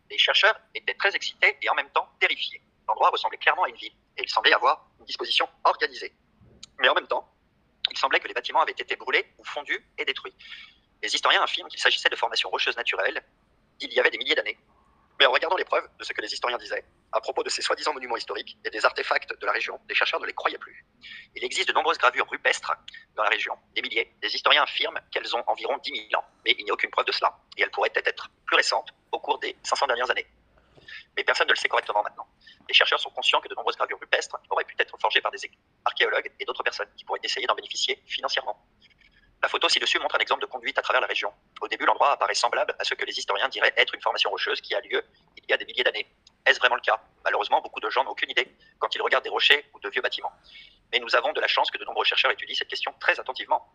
Les chercheurs étaient très excités et en même temps terrifiés. L'endroit ressemblait clairement à une ville et il semblait avoir une disposition organisée. Mais en même temps, il semblait que les bâtiments avaient été brûlés ou fondus et détruits. Les historiens affirment qu'il s'agissait de formations rocheuses naturelles d'il y avait des milliers d'années. Mais en regardant les preuves de ce que les historiens disaient à propos de ces soi-disant monuments historiques et des artefacts de la région, les chercheurs ne les croyaient plus. Il existe de nombreuses gravures rupestres dans la région, des milliers. Des historiens affirment qu'elles ont environ 10 000 ans, mais il n'y a aucune preuve de cela, et elles pourraient être plus récentes au cours des 500 dernières années. Mais personne ne le sait correctement maintenant. Les chercheurs sont conscients que de nombreuses gravures rupestres auraient pu être forgées par des archéologues et d'autres personnes qui pourraient essayer d'en bénéficier financièrement. La photo ci-dessus montre un exemple de conduite à travers la région. Au début, l'endroit apparaît semblable à ce que les historiens diraient être une formation rocheuse qui a lieu il y a des milliers d'années. Est-ce vraiment le cas? Malheureusement, beaucoup de gens n'ont aucune idée quand ils regardent des rochers ou de vieux bâtiments. Mais nous avons de la chance que de nombreux chercheurs étudient cette question très attentivement.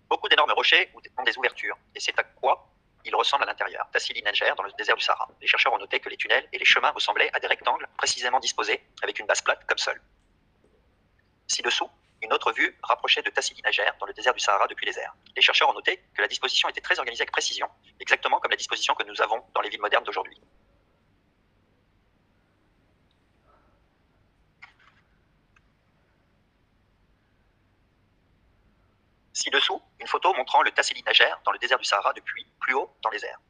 Beaucoup d'énormes rochers ont des ouvertures, et c'est à quoi ils ressemblent à l'intérieur. Tassili Niger, dans le désert du Sahara. Les chercheurs ont noté que les tunnels et les chemins ressemblaient à des rectangles précisément disposés avec une base plate comme sol. Ci-dessous, une autre vue rapprochée de Tassili Niger, dans le désert du Sahara depuis les airs. Les chercheurs ont noté que la disposition était très organisée avec précision, exactement comme la disposition que nous avons dans les villes modernes d'aujourd'hui. Ci-dessous, une photo montrant le Tassili Niger dans le désert du Sahara depuis plus haut dans les airs.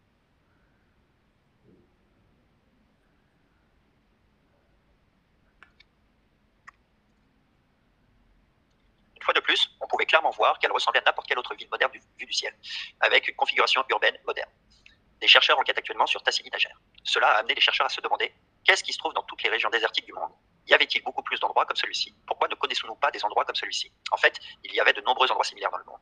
Une fois de plus, on pouvait clairement voir qu'elle ressemblait à n'importe quelle autre ville moderne vue du ciel, avec une configuration urbaine moderne. Des chercheurs enquêtent actuellement sur Tassili Niger. Cela a amené les chercheurs à se demander qu'est-ce qui se trouve dans toutes les régions désertiques du monde. Y avait-il beaucoup plus d'endroits comme celui-ci? Pourquoi ne connaissons-nous pas des endroits comme celui-ci? En fait, il y avait de nombreux endroits similaires dans le monde.